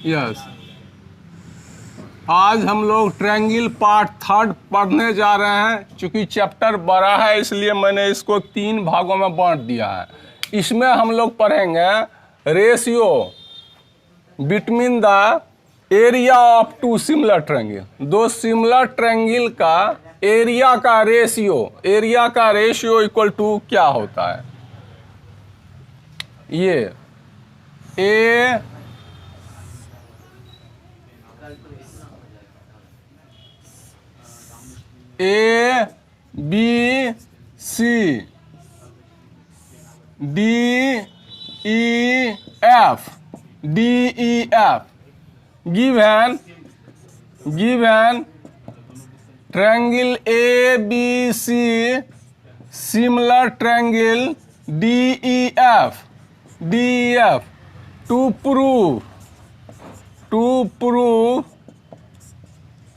Yes, आज हम लोग ट्रायंगल पार्ट 3 पढ़ने जा रहे हैं। चूँकि चैप्टर बड़ा है इसलिए मैंने इसको 3 भागों में बांट दिया है। इसमें हम लोग पढ़ेंगे ratio between the area of two similar triangle. दो सिमिलर ट्रायंगल का एरिया का रेशियो इक्वल टू क्या होता है। ये A B C D E F given triangle ABC similar triangle DEF to prove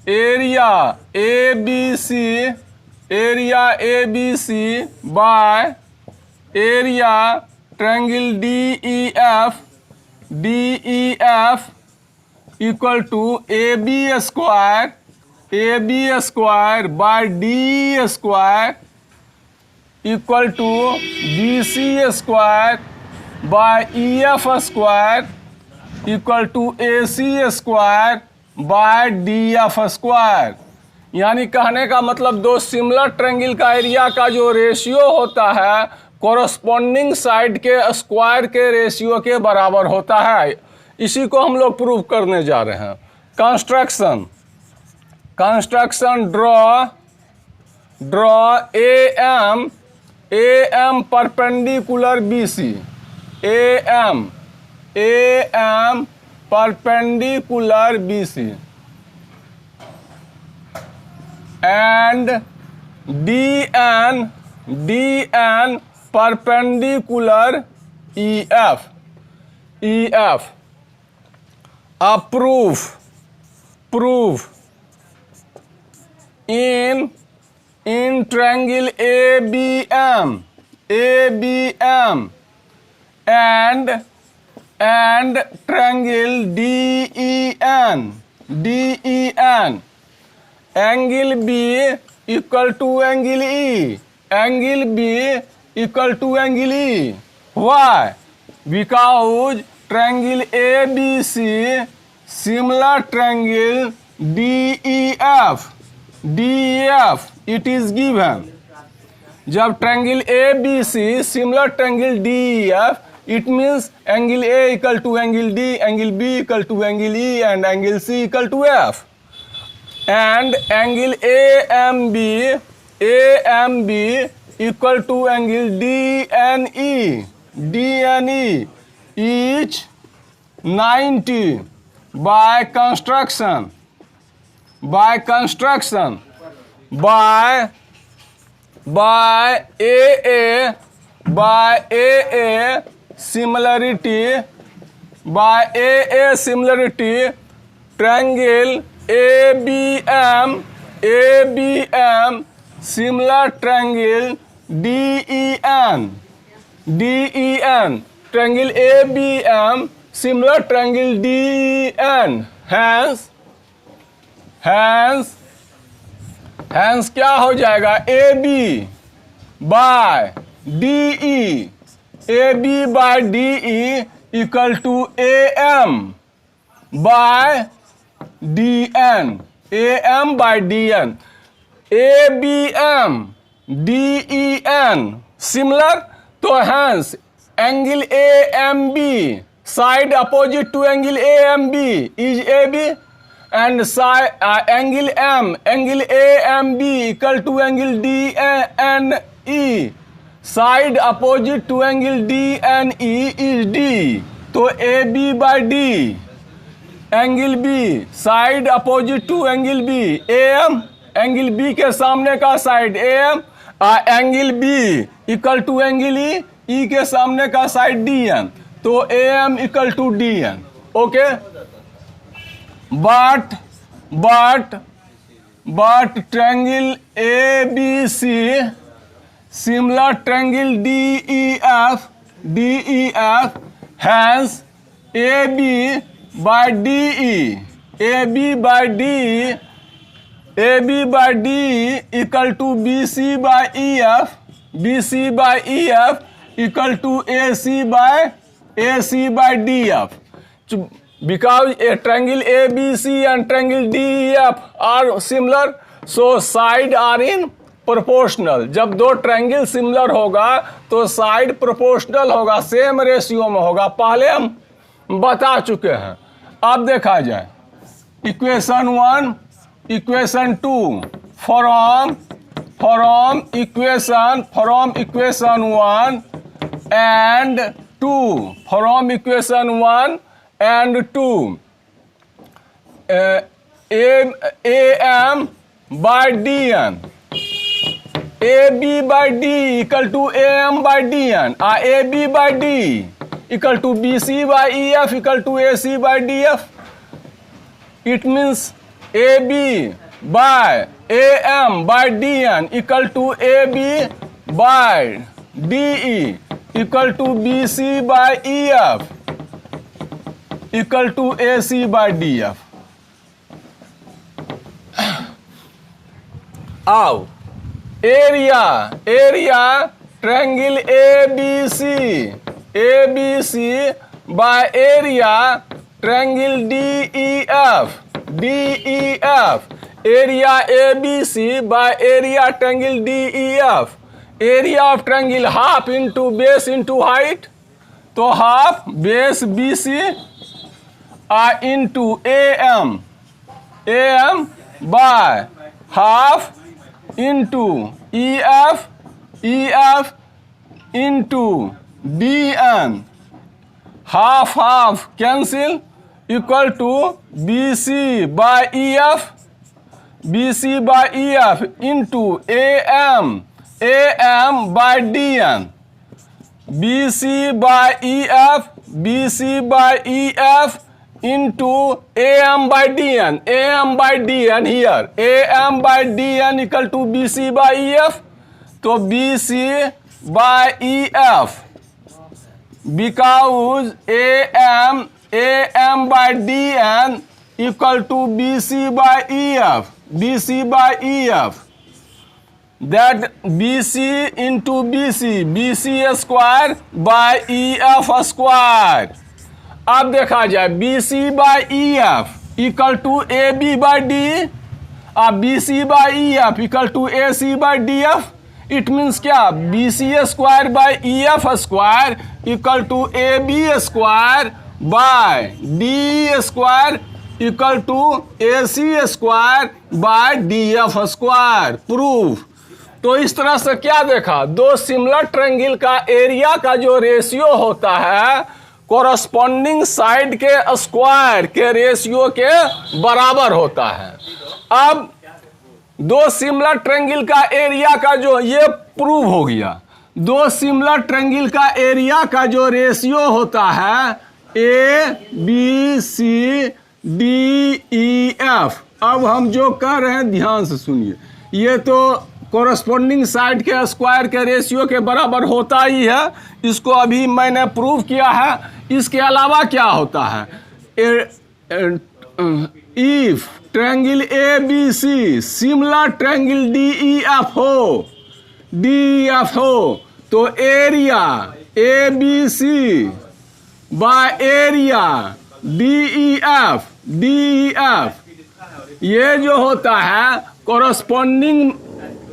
area ABC by area triangle DEF equal to AB square by DE square equal to BC square by EF square equal to AC square by DF square। यानी कहने का मतलब दो similar triangle का area का जो ratio होता है कोरस्पॉन्डिंग साइड के स्क्वायर के रेशियो के बराबर होता है। इसी को हम लोग प्रूव करने जा रहे हैं। Construction draw AM perpendicular BC AM perpendicular BC and DN perpendicular EF prove in triangle ABM and triangle DEN angle B equal to angle E why? Because triangle ABC similar triangle DEF it is given। जब triangle ABC similar triangle DEF it means angle A equal to angle D, angle B equal to angle E and angle C equal to F, and angle AMB equal to angle DNE each 90 by construction by AA similarity triangle ABM similar triangle DEN triangle ABM similar triangle DEN hence क्या हो जाएगा AB by DE equal to AM by DN ABM DEN similar, तो hence angle AMB side opposite to angle AMB is AB and side angle AMB equal to angle DNE side opposite to angle DNE is D, तो AB by D angle B side opposite to angle B AM angle B के सामने का side AM angle B equal to angle E के सामने का side DN, तो AM equal to DN। Okay, but triangle ABC similar triangle DEF hence AB by DE, AB by D equal to BC by EF, BC by EF equal to AC by DF. Because a triangle ABC and triangle DEF are similar, so side are in proportional. जब दो triangle similar होगा तो side proportional होगा, same ratio में होगा. पहले हम बता चुके हैं. अब देखा जाए equation 1, equation 2 from equation 1 and 2, from equation 1 and 2, AM by DN, AB by D equal to AM by DN, AB by D equal to BC by EF equal to AC by DF. It means AB by AM by DN equal to AB by DE equal to BC by EF equal to AC by DF. Now, area triangle ABC by area triangle DEF, area ABC by area triangle DEF, area of triangle half into base into height, तो half base BC into AM by half into EF into DN, half cancel equal to BC by EF into AM by DN, BC by EF into AM by DN here, AM by DN equal to BC by EF, तो BC by EF, because AM by DN equal to BC by EF, that BC into BC square by EF square. अब देखा जाए BC by EF equal to AB by D, BC by EF equal to AC by DF. It means क्या, BC square by EF square equal to AB square by D square equal to AC square by DF square. Proof. तो इस तरह से क्या देखा, दो similar triangle का area का जो रेशियो होता है कोरस्पॉन्डिंग साइड के स्क्वायर के रेशियो के बराबर होता है. अब दो सिमिलर ट्रायंगल का एरिया का जो ये प्रूव हो गया, दो सिमिलर ट्रायंगल का एरिया का जो रेशियो होता है ABCDEF. अब हम जो कर रहे हैं ध्यान से सुनिए, ये तो कोरस्पॉन्डिंग साइड के स्क्वायर के रेशियो के बराबर होता ही है, इसको अभी मैंने प्रूव किया है. इसके अलावा क्या होता है, if triangle ABC similar triangle DEF हो तो area ABC by area DEF ये जो होता है कोरस्पॉन्डिंग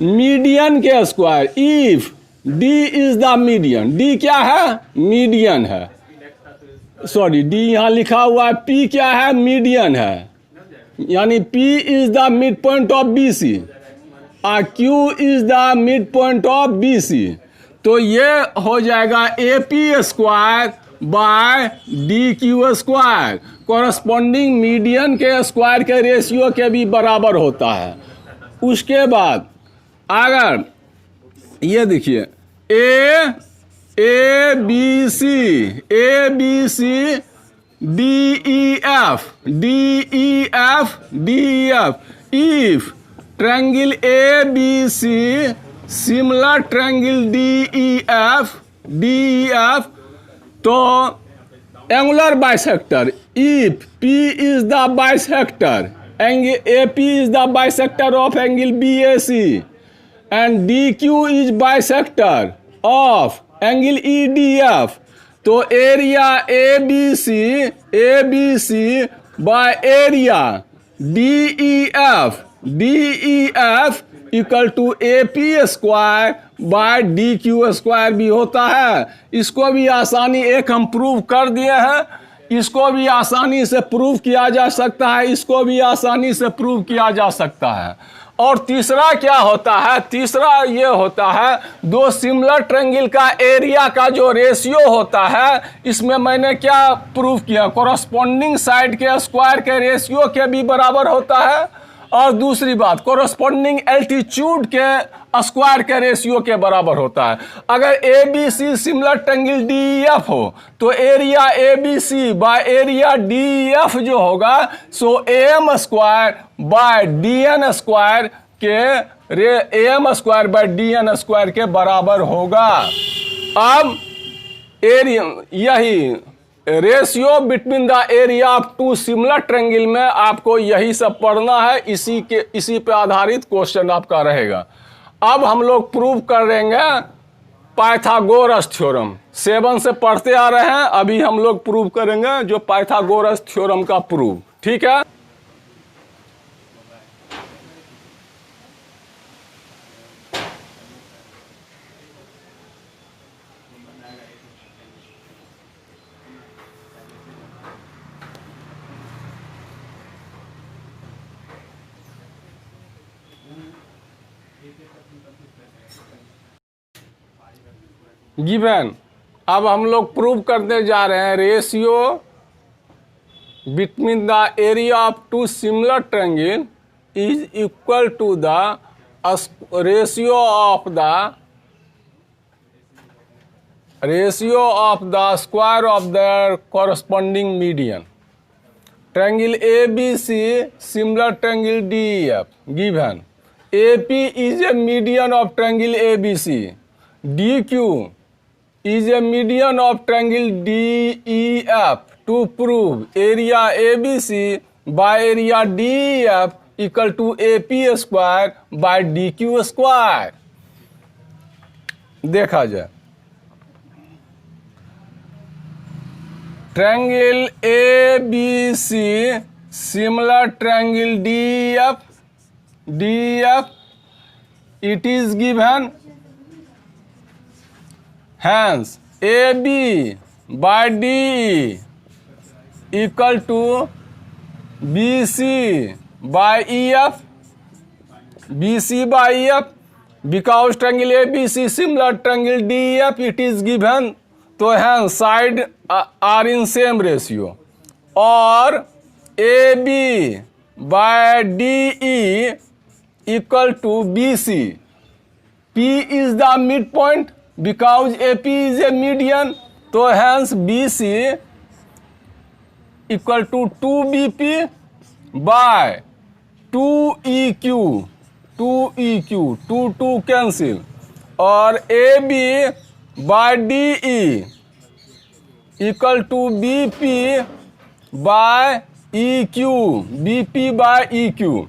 मीडियन के square. If D is the median, D क्या है, मीडियन है, सॉरी D यहाँ लिखा हुआ है, P क्या है, मीडियन है, यानी P is the mid point of BC और Q is the mid point of BC. तो ये हो जाएगा AP square by DQ square, corresponding median के स्क्वायर के रेशियो के भी बराबर होता है. उसके बाद अगर ये देखिए ABC DEF if triangle ABC similar triangle DEF तो angular bisector if P is the bisector, angle AP is the bisector of angle BAC, and DQ is bisector of angle EDF, तो area ABC by area DEF equal to AP square by DQ square भी होता है। इसको भी आसानी एक हम prove कर दिए हैं, इसको भी आसानी से प्रूव किया जा सकता है, इसको भी आसानी से प्रूव किया जा सकता है। और तीसरा क्या होता है, तीसरा ये होता है दो सिमिलर ट्रायंगल का एरिया का जो रेशियो होता है, इसमें मैंने क्या प्रूव किया, कॉरस्पॉन्डिंग साइड के स्क्वायर के रेशियो के भी बराबर होता है, और दूसरी बात कॉरस्पॉन्डिंग एल्टीट्यूड के स्क्वायर के रेशियो के बराबर होता है। अगर ABC सिमिलर ट्रायंगल DEF हो तो area ABC by area DEF जो होगा सो AM square by DN square के AM square by DN square के बराबर होगा। अब एरिया यही ratio between the area of two similar triangle में आपको यही सब पढ़ना है, इसी पे आधारित क्वेश्चन आपका रहेगा। अब हम लोग प्रूव करेंगे पाइथागोरस थ्योरम, 7 से पढ़ते आ रहे हैं, अभी हम लोग प्रूव करेंगे जो पाइथागोरस थ्योरम का प्रूव, ठीक है। गिवन, अब हम लोग प्रूव करते जा रहे हैं ratio between the area of two similar triangle is equal to the ratio of the square of the corresponding median. Triangle ABC similar triangle DEF given AP is a median of triangle ABC, DQ is a median of triangle DEF to prove area ABC by area DEF equal to AP square by DQ square। देखा जाए triangle ABC similar triangle DEF it is given hence AB by DE equal to BC by EF, BC by EF, because triangle ABC similar triangle DEF it is given, तो hence side are in same ratio, और AB by DE equal to BC, P is the midpoint because AP is a median, तो hence BC equal to 2BP by 2EQ, 2 cancel, और AB by DE equal to BP by EQ, BP by EQ,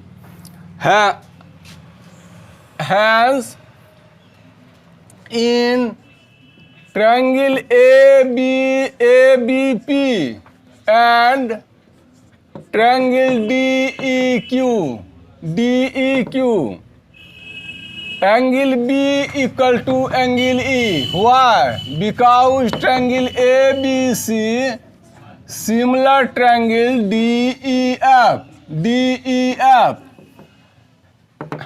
hence in triangle ABP and triangle DEQ angle B equal to angle E. Why? Because triangle ABC similar triangle DEF,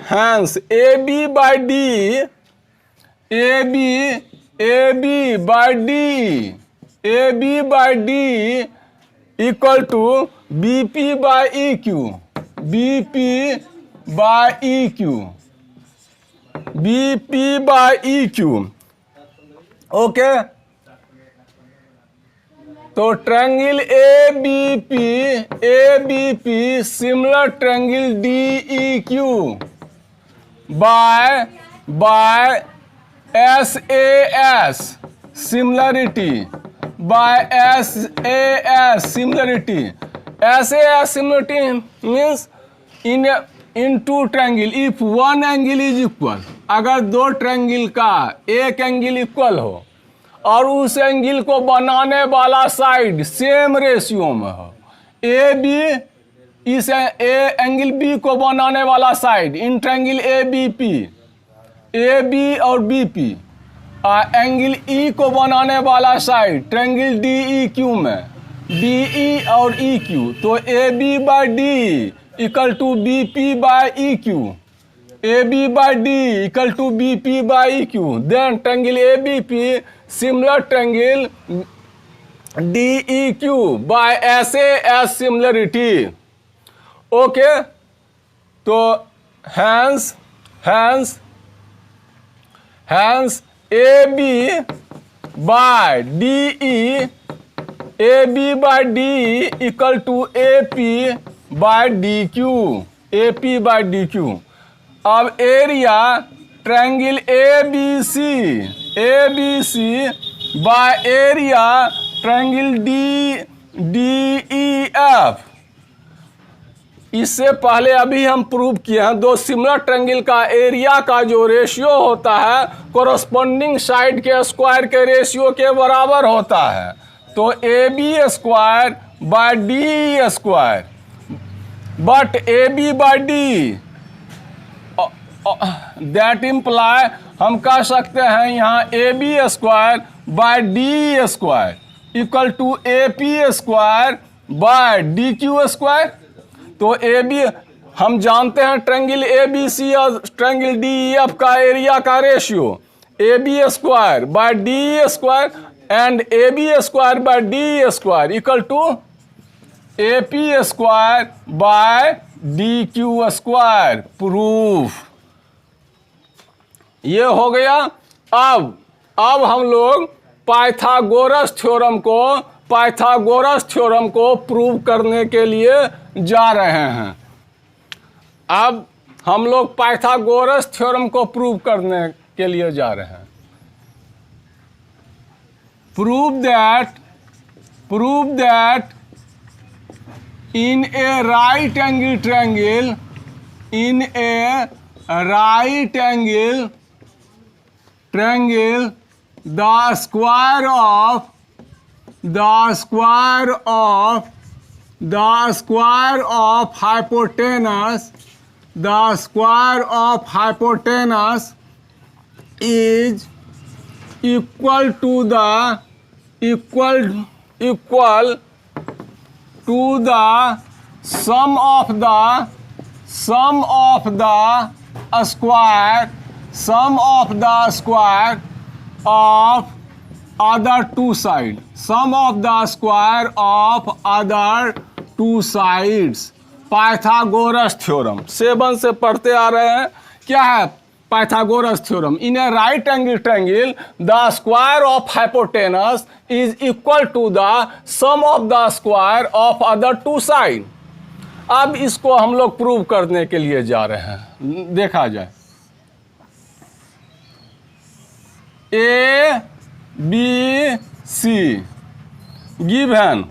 hence AB by D, AB by D equal to BP by EQ, BP by EQ, okay. तो triangle ABP similar triangle DEQ by SAS similarity by SAS similarity. SAS similarity means in two triangle if one angle is equal, अगर दो triangle का एक angle equal हो और उस angle को बनाने वाला साइड सेम रेशियो में हो, ए बी इस एंगल बी को बनाने वाला side in triangle A B P, A B और बी पी, एंगल ई को बनाने वाला side triangle D E Q में, डी ई और ई क्यू, तो A B by D equal to B P by E Q, A B by D equal to B P by E Q, then triangle A B P similar triangle D E Q by S A S similarity. Okay, तो hence A B by D E, A B by D equal to A P by D Q, A P by D Q. अब area triangle A B C by area triangle D E F. इससे पहले अभी हम prove किए हैं दो similar triangle का area का जो रेशियो होता है कोरस्पोंडिंग साइड के स्क्वायर के रेशियो के बराबर होता है. तो A B square by D square, but A B by D that imply हम कह सकते हैं यहाँ A B square by D square equal to A P square by D Q square. तो ए बी हम जानते हैं ट्रायंगल ए बी सी और ट्रायंगल डी ई एफ का एरिया का ratio A B square by D square and A B square by D square equal to A P square by D Q square. Proof ये हो गया. अब हम लोग Pythagoras theorem को prove करने के लिए जा रहे हैं. अब हम लोग पाइथागोरस थ्योरम को प्रूव करने के लिए जा रहे हैं. Prove that in a right angle triangle the square of hypotenuse is equal to the sum of the square of other two sides. Sum of the square of other two sides. Pythagoras theorem 7 से पढ़ते आ रहे हैं. क्या है Pythagoras theorem? In a right angle triangle the square of hypotenuse is equal to the sum of the square of other two side. अब इसको हम लोग प्रूव करने के लिए जा रहे हैं. देखा जाए A B C given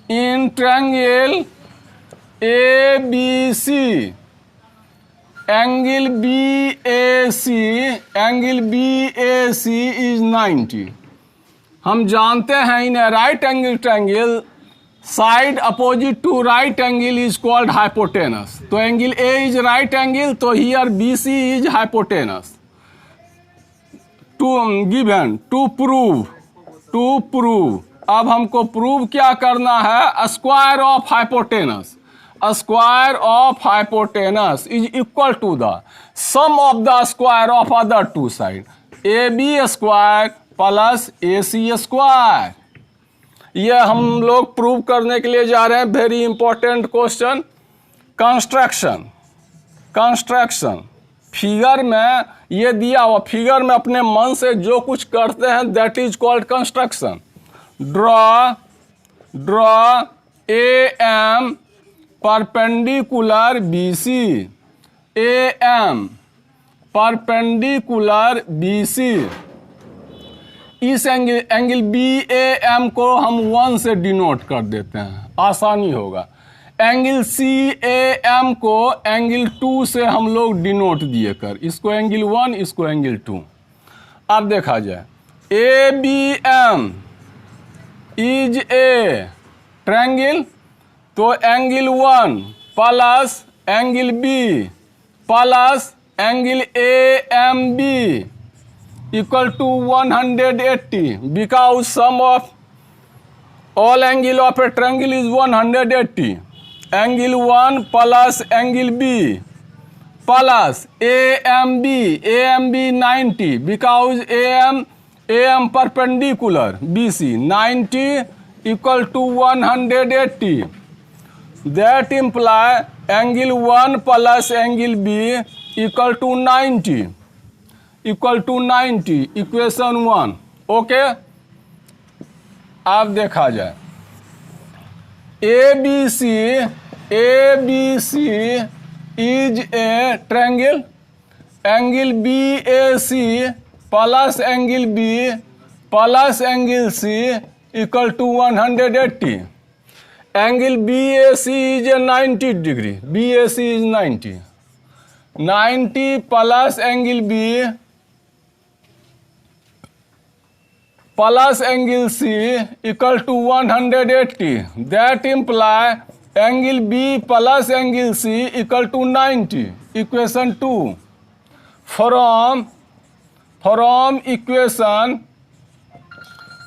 in triangle ABC angle BAC is 90. हम जानते हैं in right angle triangle side opposite to right angle is called hypotenuse. तो angle A is right angle, तो here BC is hypotenuse. To prove अब हमको prove क्या करना है? Square of hypotenuse is equal to the sum of the square of other two side. A B square plus A C square. ये हम लोग prove करने के लिए जा रहे हैं. Very important question. Construction figure में ये दिया हुआ, फिगर में अपने मन से जो कुछ करते हैं that is called construction. draw AM perpendicular BC. AM perpendicular BC। इस एंगल BAM को हम 1 से डिनोट कर देते हैं, आसानी होगा। एंगल CAM को एंगल 2 से हम लोग डिनोट दिए कर, इसको एंगल 1, इसको एंगल 2। अब देखा जाए, ABM इज ए ट्रायंगल, तो angle 1 plus angle B plus angle AMB equal to 180, because sum of all angle of a triangle is 180। Angle 1 plus angle B plus AMB 90, because AM perpendicular BC 90 equal to 180। That imply angle 1 plus angle B equal to 90, equation 1। Okay, अब देखा जाए, ABC is a triangle, angle BAC plus angle B plus angle C equal to 180। Angle BAC is a 90 degree, BAC is 90 plus angle B plus angle C equal to 180। That imply angle B plus angle C equal to 90, equation 2। From equation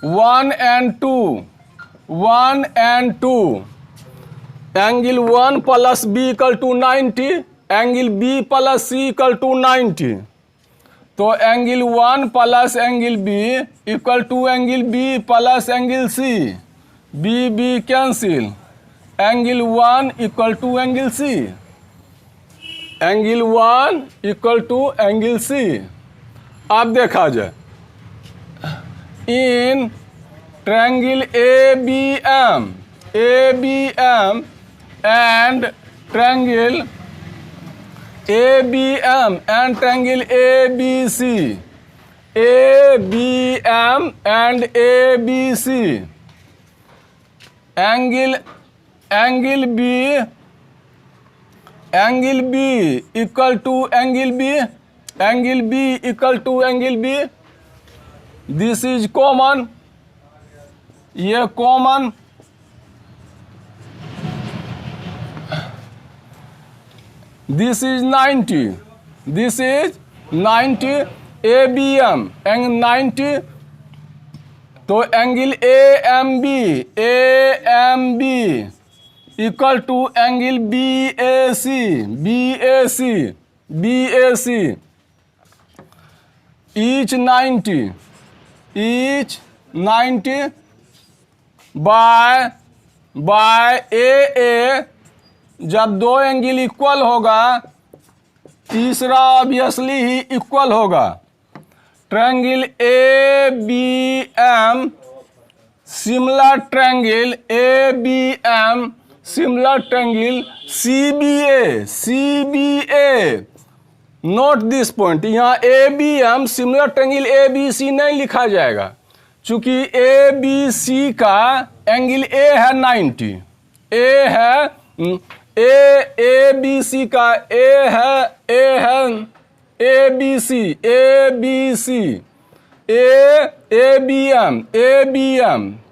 1 and 2, angle 1 plus B equal to 90, angle B plus C equal to 90। तो angle 1 plus angle B equal to angle B plus angle C, B cancel, angle 1 equal to angle C, angle 1 equal to angle C। अब देखा जाए, in triangle ABM and triangle ABM and triangle ABC, ABM and ABC, angle B equal to angle B equal to angle B, this is common, ये common, this is 90, ABM angle 90, तो angle AMB equal to angle BAC each 90 by AA। जब दो angle equal होगा, तीसरा obviously ही equal होगा। Triangle ABM similar triangle ABM similar triangle CBA। Note this point, यहाँ ABM similar triangle ABC नहीं लिखा जाएगा, चूंकि ABC का एंगल A है 90, A है ABC का A है ABC ABM,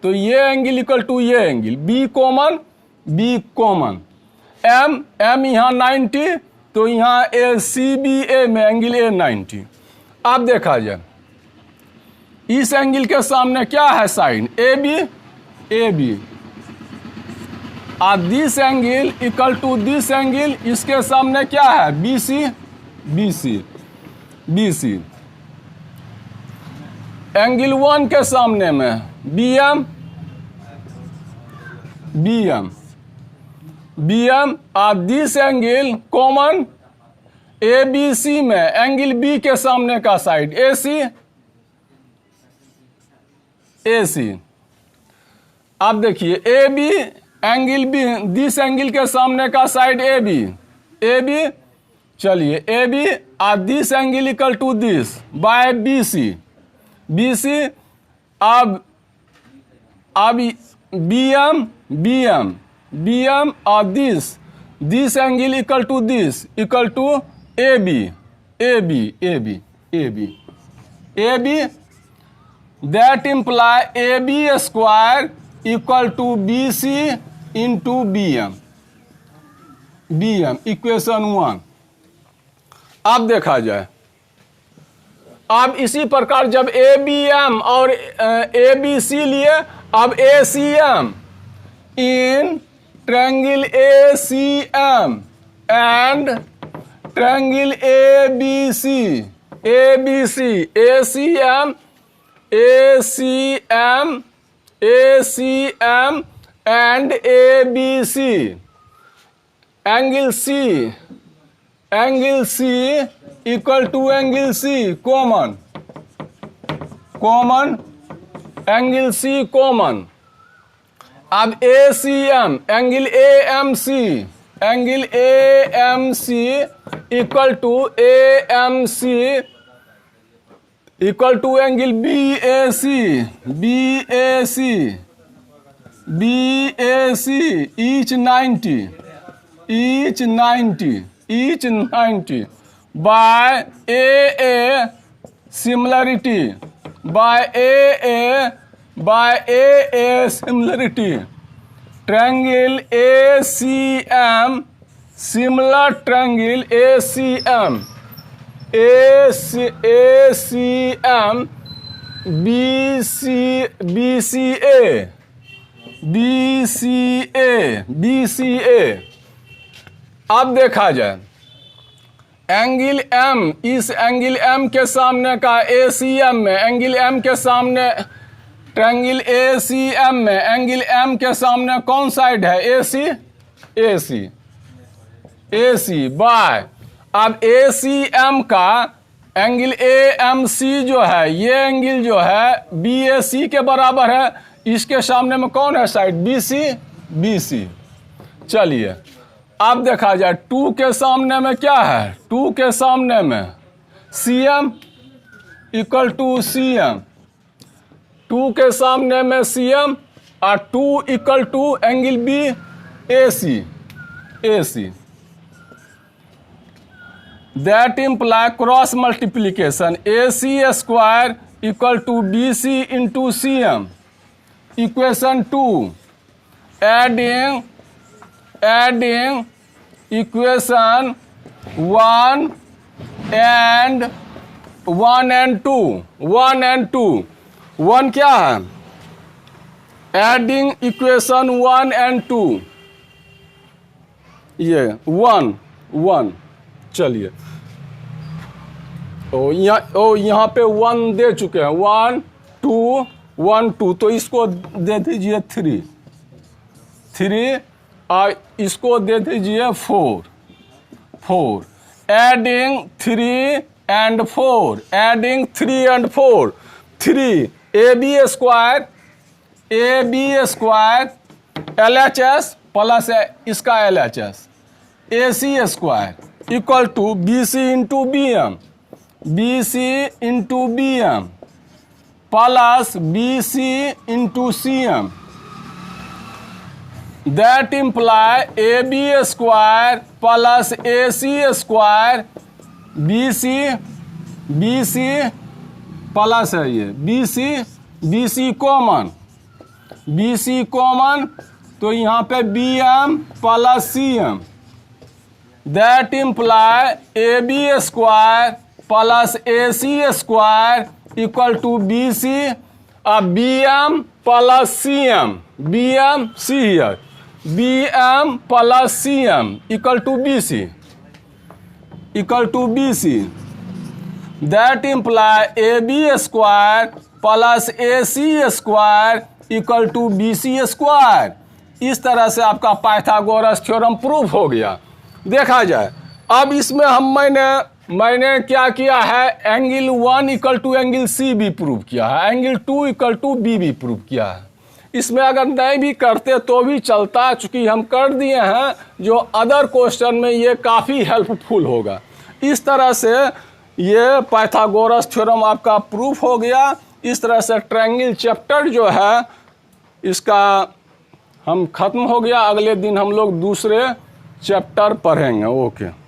तो ये एंगल इक्वल टू ये एंगल, B कॉमन, M यहाँ 90, तो यहाँ CBA में एंगल A 90। अब देखा जाए, इस एंगल के सामने क्या है साइन AB, और this angle equal to this angle, इसके सामने क्या है BC। एंगल 1 के सामने में BM और दिस एंगल कॉमन ABC में एंगल B के सामने का साइड AC। अब देखिए AB angle B, this angle के सामने का साइड AB चलिए A B this angle equal to this by B C, B C अब बी एम और this angle equal to this equal to A B that imply A B square equal to B C into B M, equation 1। अब देखा जाए, अब इसी प्रकार जब A B M और ए बी सी लिए, अब A C M in triangle A C M and triangle A B C A C M and A B C angle C equal to angle C common angle C common. अब A C M angle A M C equal to A M C equal to angle B A C each 90 by a similarity triangle ACM similar triangle ACM BCA। अब देखा जाए angle M, इस angle M के सामने का ACM में, angle M के सामने ट्रायंगल ACM में एंगल M के सामने कौन साइड है? AC बाय, अब ACM का एंगल AMC जो है, ये एंगल जो है BAC के बराबर है, इसके सामने में कौन है साइड? BC। चलिए अब देखा जाए 2 के सामने में क्या है? 2 के सामने में CM इक्वल टू CM, 2 के सामने में CM और 2 equal to angle AC that imply cross multiplication AC square equal to BC into CM, equation 2 adding equation 1 and 2 1 क्या है? एडिंग इक्वेशन 1 and 2, ये 1 चलिए यहाँ पे 1 दे चुके हैं, 1 2 तो इसको दे दीजिए 3 और इसको दे दीजिए 4 adding 3 and 4 3 AB square LHS plus इसका LHS AC square equal to BC into BM plus BC into CM that imply AB square plus AC square BC plus है ये BC कॉमन तो यहाँ पे BM plus CM that imply AB square plus AC square equal to BC BM plus CM BM plus CM equal to BC that imply AB square plus AC square equal to BC square. इस तरह से आपका Pythagoras theorem prove हो गया। देखा जाए अब इसमें मैंने क्या किया है, angle 1 equal to angle C भी प्रूव किया है, एंगल 2 इक्वल टू B भी प्रूव किया है। इसमें अगर नहीं भी करते तो भी चलता, चूंकि हम कर दिए हैं, जो अदर क्वेश्चन में ये काफ़ी हेल्पफुल होगा। इस तरह से ये पाइथागोरस थ्योरम आपका प्रूफ हो गया। इस तरह से ट्रायंगल चैप्टर जो है इसका हम खत्म हो गया। अगले दिन हम लोग दूसरे चैप्टर पढ़ेंगे। ओके।